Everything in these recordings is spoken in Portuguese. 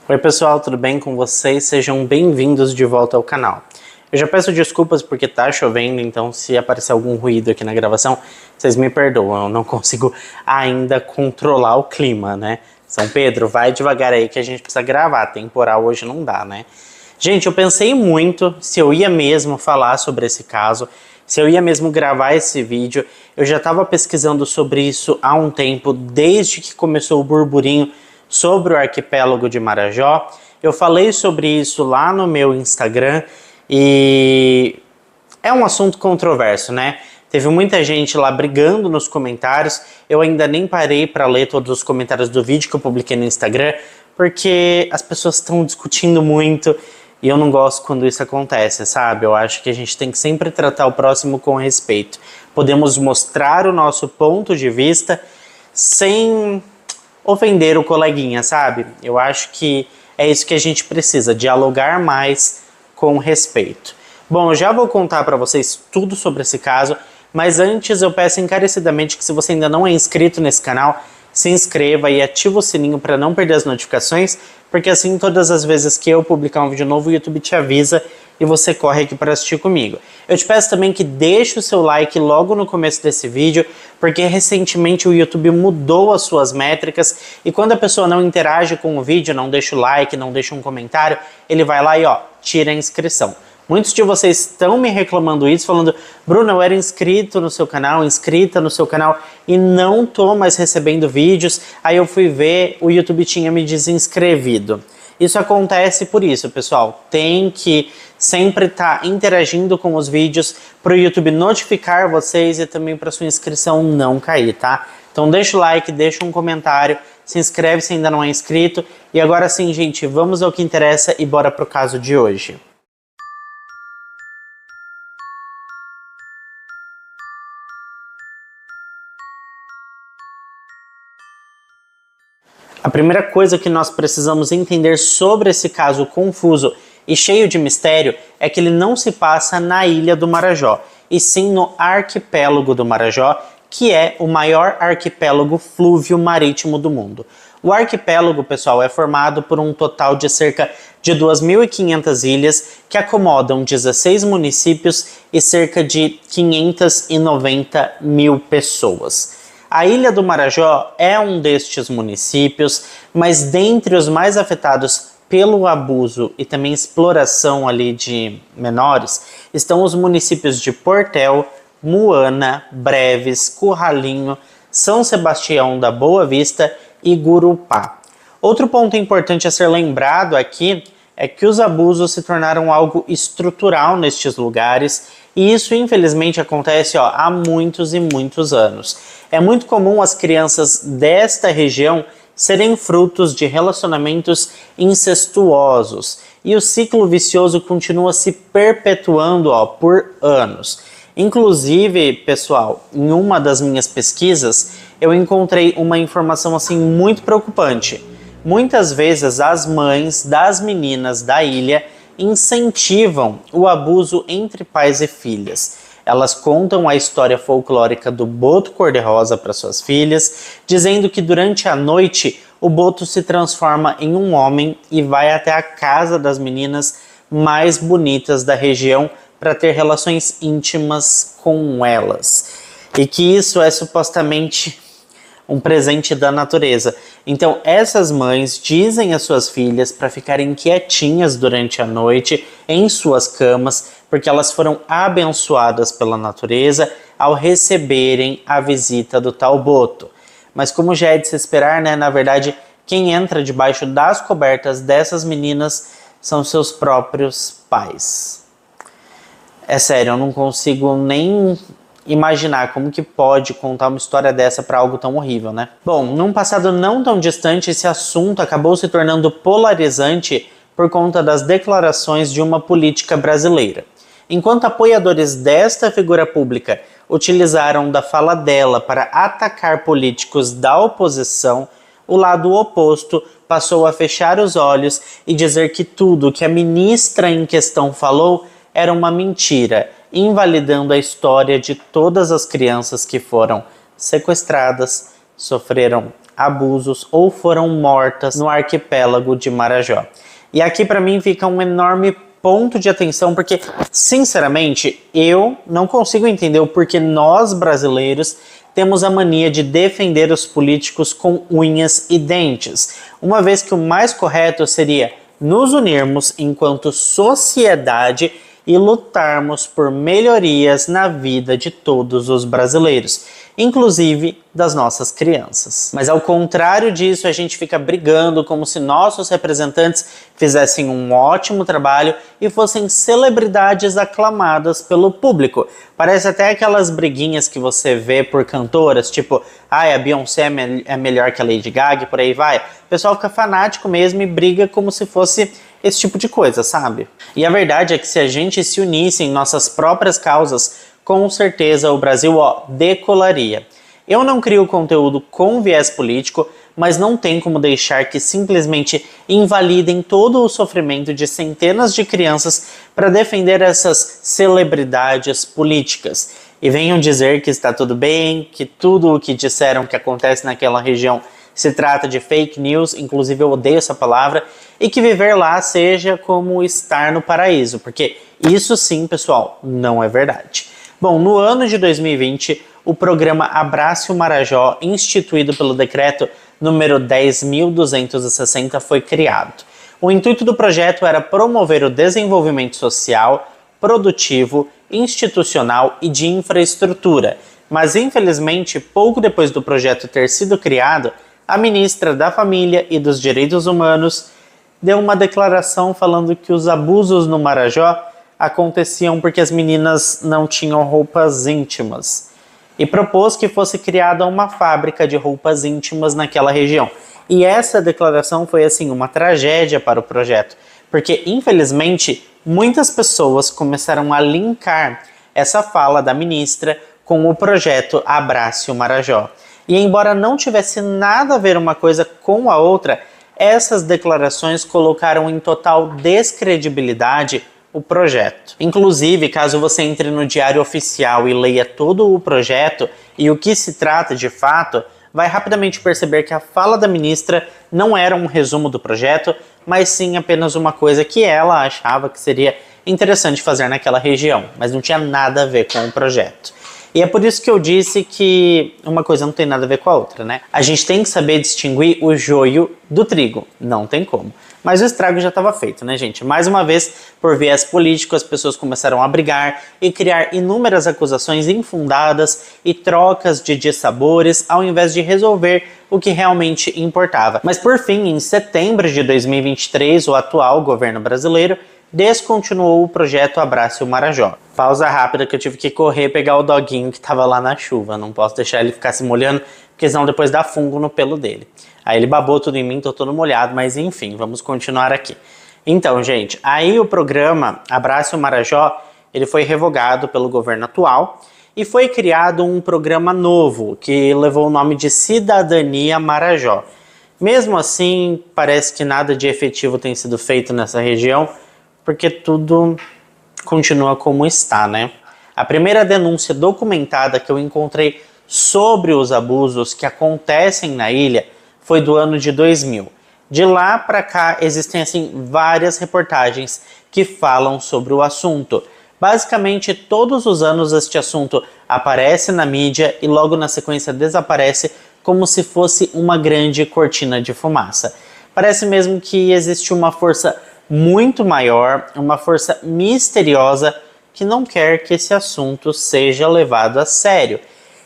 Oi pessoal, tudo bem com vocês? Sejam bem-vindos de volta ao canal. Eu já peço desculpas porque tá chovendo, então se aparecer algum ruído aqui na gravação, vocês me perdoam, eu não consigo ainda controlar o clima, né? São Pedro, vai devagar aí que a gente precisa gravar, temporal hoje não dá, né? Gente, eu pensei muito se eu ia mesmo falar sobre esse caso, se eu ia mesmo gravar esse vídeo. Eu já estava pesquisando sobre isso há um tempo, desde que começou o burburinho sobre o arquipélago de Marajó. Eu falei sobre isso lá no meu Instagram e é um assunto controverso, né? Teve muita gente lá brigando nos comentários. Eu ainda nem parei para ler todos os comentários do vídeo que eu publiquei no Instagram, porque as pessoas estão discutindo muito e eu não gosto quando isso acontece, sabe? Eu acho que a gente tem que sempre tratar o próximo com respeito. Podemos mostrar o nosso ponto de vista sem ofender o coleguinha, sabe? Eu acho que é isso que a gente precisa, dialogar mais com respeito. Bom, eu já vou contar para vocês tudo sobre esse caso, mas antes eu peço encarecidamente que se você ainda não é inscrito nesse canal, se inscreva e ativa o sininho para não perder as notificações, porque assim todas as vezes que eu publicar um vídeo novo, o YouTube te avisa e você corre aqui para assistir comigo. Eu te peço também que deixe o seu like logo no começo desse vídeo, porque recentemente o YouTube mudou as suas métricas e quando a pessoa não interage com o vídeo, não deixa o like, não deixa um comentário, ele vai lá e tira a inscrição. Muitos de vocês estão me reclamando isso, falando: Bruno, eu era inscrito no seu canal, inscrita no seu canal e não tô mais recebendo vídeos. Aí eu fui ver, o YouTube tinha me desinscrevido. Isso acontece por isso, pessoal. Tem que sempre estar interagindo com os vídeos para o YouTube notificar vocês e também para sua inscrição não cair, tá? Então deixa o like, deixa um comentário, se inscreve se ainda não é inscrito. E agora sim, gente, vamos ao que interessa e bora pro caso de hoje. A primeira coisa que nós precisamos entender sobre esse caso confuso e cheio de mistério é que ele não se passa na ilha do Marajó, e sim no arquipélago do Marajó, que é o maior arquipélago flúvio marítimo do mundo. O arquipélago, pessoal, é formado por um total de cerca de 2.500 ilhas que acomodam 16 municípios e cerca de 590 mil pessoas. A Ilha do Marajó é um destes municípios, mas dentre os mais afetados pelo abuso e também exploração ali de menores, estão os municípios de Portel, Muana, Breves, Curralinho, São Sebastião da Boa Vista e Gurupá. Outro ponto importante a ser lembrado aqui é que os abusos se tornaram algo estrutural nestes lugares e isso infelizmente acontece há muitos e muitos anos. É muito comum as crianças desta região serem frutos de relacionamentos incestuosos e o ciclo vicioso continua se perpetuando por anos. Inclusive, pessoal, em uma das minhas pesquisas eu encontrei uma informação assim muito preocupante. Muitas vezes as mães das meninas da ilha incentivam o abuso entre pais e filhas. Elas contam a história folclórica do boto cor-de-rosa para suas filhas, dizendo que durante a noite o boto se transforma em um homem e vai até a casa das meninas mais bonitas da região para ter relações íntimas com elas. E que isso é supostamente um presente da natureza. Então essas mães dizem às suas filhas para ficarem quietinhas durante a noite em suas camas, porque elas foram abençoadas pela natureza ao receberem a visita do tal boto. Mas como já é de se esperar, né, na verdade, quem entra debaixo das cobertas dessas meninas são seus próprios pais. É sério, eu não consigo nem imaginar como que pode contar uma história dessa para algo tão horrível, né? Bom, num passado não tão distante, esse assunto acabou se tornando polarizante por conta das declarações de uma política brasileira. Enquanto apoiadores desta figura pública utilizaram da fala dela para atacar políticos da oposição, o lado oposto passou a fechar os olhos e dizer que tudo que a ministra em questão falou era uma mentira, invalidando a história de todas as crianças que foram sequestradas, sofreram abusos ou foram mortas no arquipélago de Marajó. E aqui para mim fica um enorme ponto de atenção, porque, sinceramente, eu não consigo entender o porquê nós, brasileiros, temos a mania de defender os políticos com unhas e dentes, uma vez que o mais correto seria nos unirmos enquanto sociedade e lutarmos por melhorias na vida de todos os brasileiros, inclusive das nossas crianças. Mas ao contrário disso, a gente fica brigando como se nossos representantes fizessem um ótimo trabalho e fossem celebridades aclamadas pelo público. Parece até aquelas briguinhas que você vê por cantoras, tipo, a Beyoncé é melhor que a Lady Gaga e por aí vai. O pessoal fica fanático mesmo e briga como se fosse esse tipo de coisa, sabe? E a verdade é que se a gente se unisse em nossas próprias causas, com certeza o Brasil, decolaria. Eu não crio conteúdo com viés político, mas não tem como deixar que simplesmente invalidem todo o sofrimento de centenas de crianças para defender essas celebridades políticas. E venham dizer que está tudo bem, que tudo o que disseram que acontece naquela região se trata de fake news, inclusive eu odeio essa palavra, e que viver lá seja como estar no paraíso, porque isso sim, pessoal, não é verdade. Bom, no ano de 2020, o programa Abrace o Marajó, instituído pelo decreto número 10.260, foi criado. O intuito do projeto era promover o desenvolvimento social, produtivo, institucional e de infraestrutura, mas infelizmente, pouco depois do projeto ter sido criado, a ministra da Família e dos Direitos Humanos deu uma declaração falando que os abusos no Marajó aconteciam porque as meninas não tinham roupas íntimas e propôs que fosse criada uma fábrica de roupas íntimas naquela região. E essa declaração foi assim uma tragédia para o projeto, porque infelizmente muitas pessoas começaram a linkar essa fala da ministra com o projeto Abrace o Marajó. E embora não tivesse nada a ver uma coisa com a outra, essas declarações colocaram em total descredibilidade o projeto. Inclusive, caso você entre no Diário Oficial e leia todo o projeto e o que se trata de fato, vai rapidamente perceber que a fala da ministra não era um resumo do projeto, mas sim apenas uma coisa que ela achava que seria interessante fazer naquela região, mas não tinha nada a ver com o projeto. E é por isso que eu disse que uma coisa não tem nada a ver com a outra, né? A gente tem que saber distinguir o joio do trigo, não tem como. Mas o estrago já estava feito, né, gente? Mais uma vez, por viés político, as pessoas começaram a brigar e criar inúmeras acusações infundadas e trocas de dissabores, ao invés de resolver o que realmente importava. Mas por fim, em setembro de 2023, o atual governo brasileiro descontinuou o projeto Abrace o Marajó. Pausa rápida que eu tive que correr pegar o doguinho que estava lá na chuva. Não posso deixar ele ficar se molhando, porque senão depois dá fungo no pelo dele. Aí ele babou tudo em mim, tô todo molhado, mas enfim, vamos continuar aqui. Então, gente, aí o programa Abrace o Marajó, ele foi revogado pelo governo atual e foi criado um programa novo que levou o nome de Cidadania Marajó. Mesmo assim, parece que nada de efetivo tem sido feito nessa região, porque tudo continua como está, né? A primeira denúncia documentada que eu encontrei sobre os abusos que acontecem na ilha foi do ano de 2000. De lá para cá existem assim várias reportagens que falam sobre o assunto. Basicamente todos os anos este assunto aparece na mídia e logo na sequência desaparece como se fosse uma grande cortina de fumaça. Parece mesmo que existe uma força muito maior, uma força misteriosa que não quer que esse assunto seja levado a sério.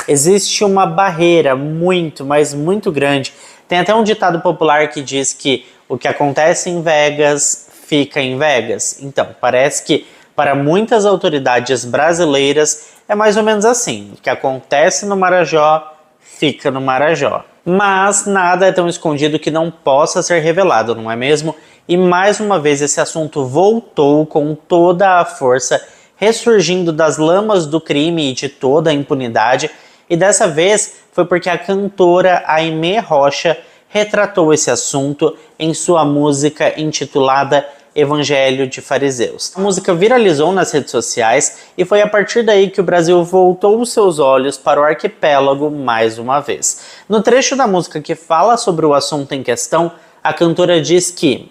Existe uma barreira muito, mas muito grande. Tem até um ditado popular que diz que o que acontece em Vegas fica em Vegas. Então, parece que para muitas autoridades brasileiras é mais ou menos assim. O que acontece no Marajó fica no Marajó. Mas nada é tão escondido que não possa ser revelado, não é mesmo? E mais uma vez esse assunto voltou com toda a força, ressurgindo das lamas do crime e de toda a impunidade. E dessa vez foi porque a cantora Aimee Rocha retratou esse assunto em sua música intitulada Evangelho de Fariseus. A música viralizou nas redes sociais e foi a partir daí que o Brasil voltou os seus olhos para o arquipélago mais uma vez. No trecho da música que fala sobre o assunto em questão, a cantora diz que,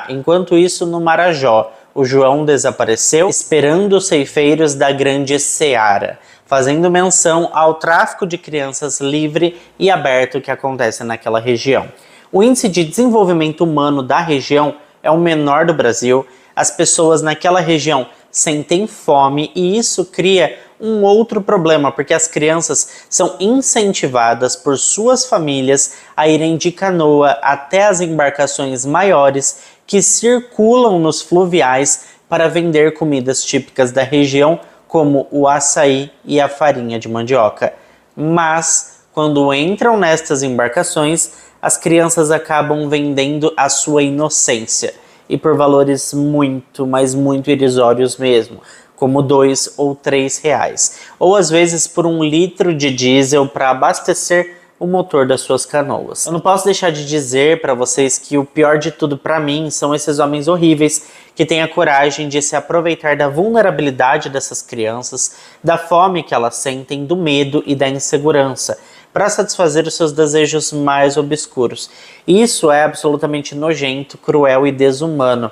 enquanto isso no Marajó, o João desapareceu esperando os ceifeiros da grande seara, fazendo menção ao tráfico de crianças livre e aberto que acontece naquela região. O índice de desenvolvimento humano da região é o menor do Brasil, as pessoas naquela região sentem fome e isso cria um outro problema, porque as crianças são incentivadas por suas famílias a irem de canoa até as embarcações maiores que circulam nos fluviais para vender comidas típicas da região, como o açaí e a farinha de mandioca. Mas, quando entram nestas embarcações, as crianças acabam vendendo a sua inocência, e por valores muito, mas muito irrisórios mesmo, como R$2 ou R$3, ou às vezes por 1 litro de diesel para abastecer o motor das suas canoas. Eu não posso deixar de dizer para vocês que o pior de tudo para mim são esses homens horríveis que têm a coragem de se aproveitar da vulnerabilidade dessas crianças, da fome que elas sentem, do medo e da insegurança, para satisfazer os seus desejos mais obscuros. Isso é absolutamente nojento, cruel e desumano.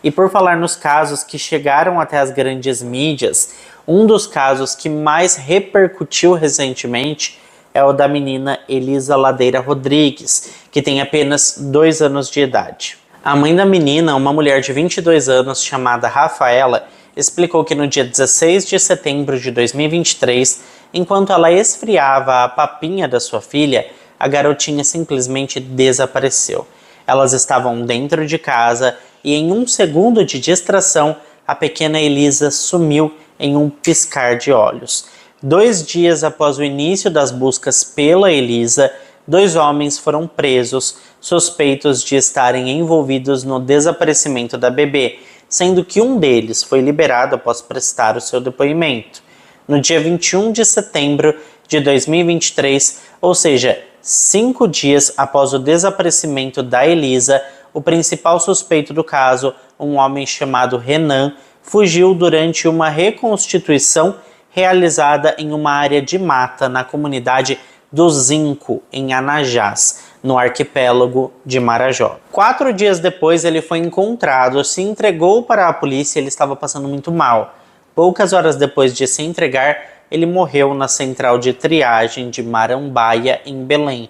E por falar nos casos que chegaram até as grandes mídias, um dos casos que mais repercutiu recentemente é o da menina Elisa Ladeira Rodrigues, que tem apenas 2 anos de idade. A mãe da menina, uma mulher de 22 anos chamada Rafaela, explicou que no dia 16 de setembro de 2023, enquanto ela esfriava a papinha da sua filha, a garotinha simplesmente desapareceu. Elas estavam dentro de casa e em 1 segundo de distração, a pequena Elisa sumiu em um piscar de olhos. 2 dias após o início das buscas pela Elisa, 2 homens foram presos, suspeitos de estarem envolvidos no desaparecimento da bebê, sendo que um deles foi liberado após prestar o seu depoimento. No dia 21 de setembro de 2023, ou seja, 5 dias após o desaparecimento da Elisa, o principal suspeito do caso, um homem chamado Renan, fugiu durante uma reconstituição realizada em uma área de mata na comunidade do Zinco, em Anajás, no arquipélago de Marajó. 4 dias depois ele foi encontrado, se entregou para a polícia e ele estava passando muito mal. Poucas horas depois de se entregar, ele morreu na central de triagem de Marambaia, em Belém.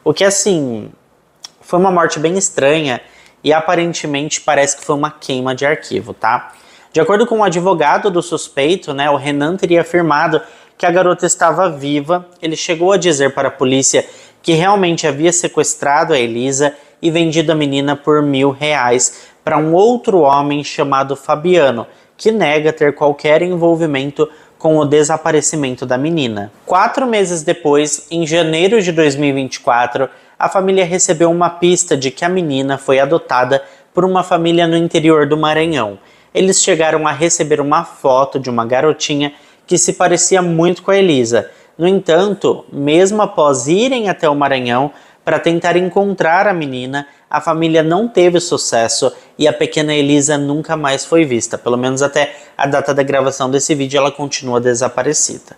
O que, assim, foi uma morte bem estranha e aparentemente parece que foi uma queima de arquivo, tá? De acordo com o advogado do suspeito, o Renan teria afirmado que a garota estava viva. Ele chegou a dizer para a polícia que realmente havia sequestrado a Elisa e vendido a menina por R$1.000 para um outro homem chamado Fabiano, que nega ter qualquer envolvimento com o desaparecimento da menina. 4 meses depois, em janeiro de 2024, a família recebeu uma pista de que a menina foi adotada por uma família no interior do Maranhão. Eles chegaram a receber uma foto de uma garotinha que se parecia muito com a Elisa. No entanto, mesmo após irem até o Maranhão para tentar encontrar a menina, a família não teve sucesso e a pequena Elisa nunca mais foi vista. Pelo menos até a data da gravação desse vídeo ela continua desaparecida.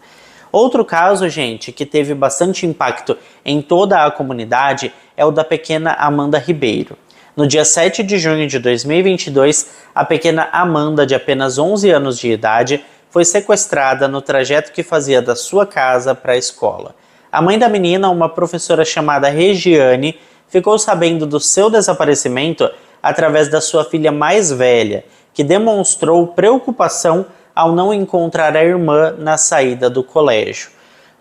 Outro caso, gente, que teve bastante impacto em toda a comunidade é o da pequena Amanda Ribeiro. No dia 7 de junho de 2022, a pequena Amanda, de apenas 11 anos de idade, foi sequestrada no trajeto que fazia da sua casa para a escola. A mãe da menina, uma professora chamada Regiane, ficou sabendo do seu desaparecimento através da sua filha mais velha, que demonstrou preocupação ao não encontrar a irmã na saída do colégio.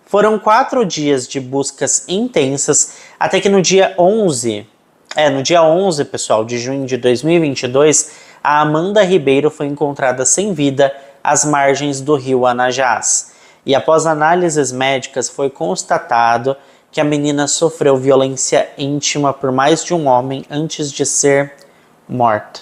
Foram 4 dias de buscas intensas, até que no dia 11, pessoal, de junho de 2022, a Amanda Ribeiro foi encontrada sem vida às margens do rio Anajás. E após análises médicas foi constatado que a menina sofreu violência íntima por mais de um homem antes de ser morta.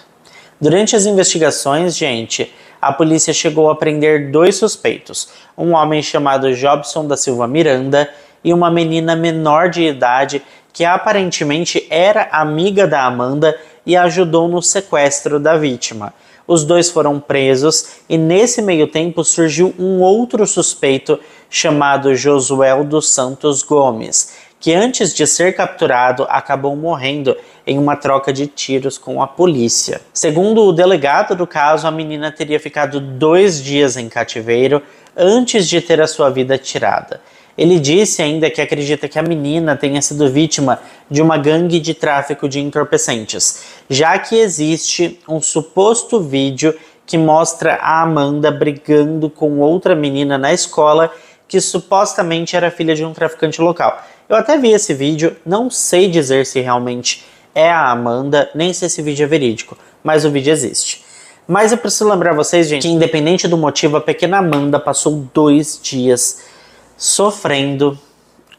Durante as investigações, gente, a polícia chegou a prender 2 suspeitos, um homem chamado Jobson da Silva Miranda e uma menina menor de idade que aparentemente era amiga da Amanda e ajudou no sequestro da vítima. Os dois foram presos e nesse meio tempo surgiu um outro suspeito chamado Josuel dos Santos Gomes, que antes de ser capturado acabou morrendo em uma troca de tiros com a polícia. Segundo o delegado do caso, a menina teria ficado 2 dias em cativeiro antes de ter a sua vida tirada. Ele disse ainda que acredita que a menina tenha sido vítima de uma gangue de tráfico de entorpecentes, já que existe um suposto vídeo que mostra a Amanda brigando com outra menina na escola que supostamente era filha de um traficante local. Eu até vi esse vídeo, não sei dizer se realmente é a Amanda, nem se esse vídeo é verídico, mas o vídeo existe. Mas eu preciso lembrar vocês, gente, que independente do motivo, a pequena Amanda passou 2 dias sofrendo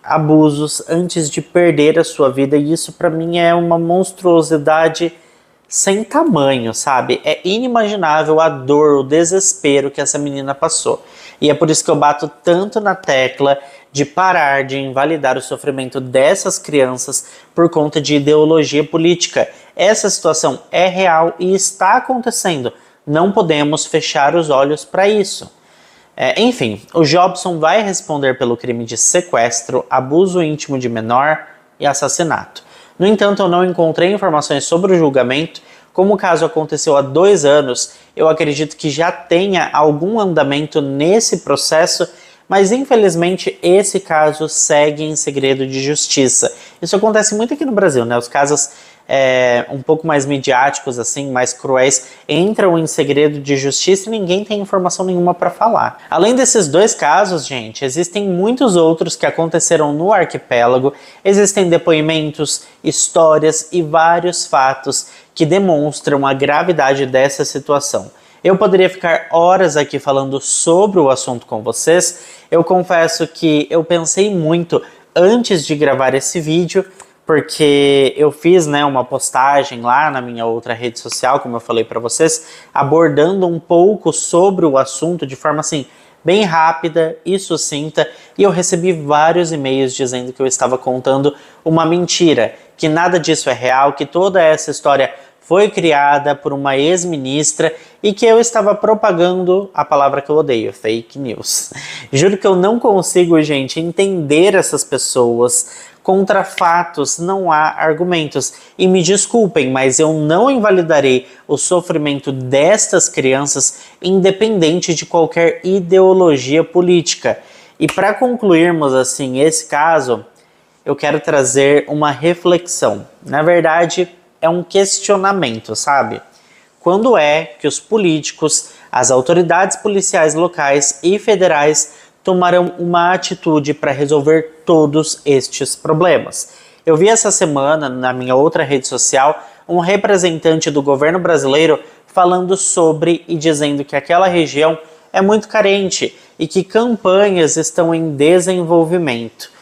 abusos antes de perder a sua vida, e isso pra mim é uma monstruosidade sem tamanho, sabe? É inimaginável a dor, o desespero que essa menina passou. E é por isso que eu bato tanto na tecla de parar de invalidar o sofrimento dessas crianças por conta de ideologia política. Essa situação é real e está acontecendo. Não podemos fechar os olhos para isso. Enfim, o Jobson vai responder pelo crime de sequestro, abuso íntimo de menor e assassinato. No entanto, eu não encontrei informações sobre o julgamento. Como o caso aconteceu há 2 anos, eu acredito que já tenha algum andamento nesse processo, mas infelizmente esse caso segue em segredo de justiça. Isso acontece muito aqui no Brasil, né? Os casos um pouco mais midiáticos, assim, mais cruéis, entram em segredo de justiça e ninguém tem informação nenhuma para falar. Além desses 2 casos, gente, existem muitos outros que aconteceram no arquipélago, existem depoimentos, histórias e vários fatos que demonstram a gravidade dessa situação. Eu poderia ficar horas aqui falando sobre o assunto com vocês. Eu confesso que eu pensei muito antes de gravar esse vídeo, porque eu fiz, uma postagem lá na minha outra rede social, como eu falei para vocês, abordando um pouco sobre o assunto de forma assim, bem rápida e sucinta, e eu recebi vários e-mails dizendo que eu estava contando uma mentira, que nada disso é real, que toda essa história foi criada por uma ex-ministra e que eu estava propagando a palavra que eu odeio, fake news. Juro que eu não consigo, gente, entender essas pessoas. Contra fatos não há argumentos. E me desculpem, mas eu não invalidarei o sofrimento destas crianças independente de qualquer ideologia política. E para concluirmos assim esse caso, eu quero trazer uma reflexão. Na verdade, é um questionamento, sabe? Quando é que os políticos, as autoridades policiais locais e federais tomarão uma atitude para resolver todos estes problemas? Eu vi essa semana, na minha outra rede social, um representante do governo brasileiro falando sobre e dizendo que aquela região é muito carente e que campanhas estão em desenvolvimento.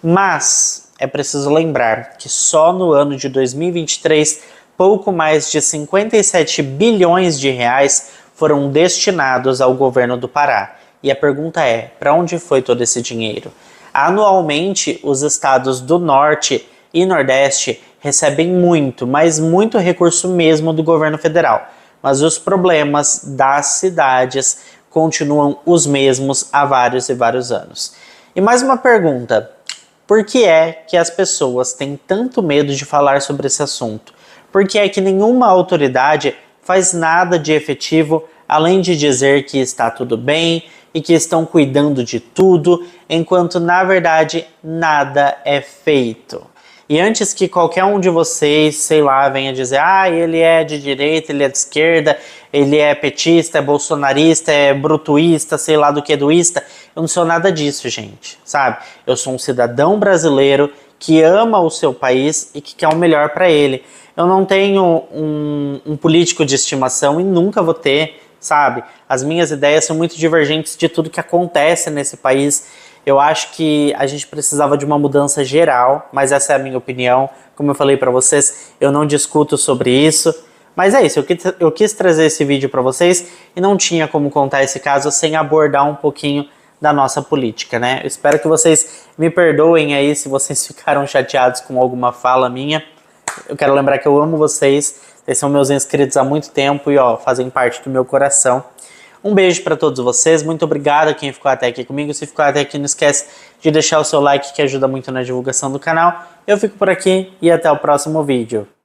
Mas é preciso lembrar que só no ano de 2023, pouco mais de 57 bilhões de reais foram destinados ao governo do Pará. E a pergunta é, para onde foi todo esse dinheiro? Anualmente, os estados do Norte e Nordeste recebem muito, mas muito recurso mesmo do governo federal. Mas os problemas das cidades continuam os mesmos há vários e vários anos. E mais uma pergunta, por que é que as pessoas têm tanto medo de falar sobre esse assunto? Por que é que nenhuma autoridade faz nada de efetivo além de dizer que está tudo bem e que estão cuidando de tudo, enquanto na verdade nada é feito? E antes que qualquer um de vocês, sei lá, venha dizer ele é de direita, ele é de esquerda, ele é petista, é bolsonarista, é brutuísta, sei lá do que duísta, eu não sou nada disso, gente, sabe? Eu sou um cidadão brasileiro que ama o seu país e que quer o melhor para ele. Eu não tenho um político de estimação e nunca vou ter, sabe? As minhas ideias são muito divergentes de tudo que acontece nesse país. Eu acho que a gente precisava de uma mudança geral, mas essa é a minha opinião. Como eu falei para vocês, eu não discuto sobre isso. Mas é isso, eu quis trazer esse vídeo para vocês e não tinha como contar esse caso sem abordar um pouquinho da nossa política, né? Eu espero que vocês me perdoem aí se vocês ficaram chateados com alguma fala minha. Eu quero lembrar que eu amo vocês. Vocês são meus inscritos há muito tempo e ó, fazem parte do meu coração. Um beijo para todos vocês. Muito obrigado a quem ficou até aqui comigo. Se ficou até aqui, não esquece de deixar o seu like, que ajuda muito na divulgação do canal. Eu fico por aqui e até o próximo vídeo.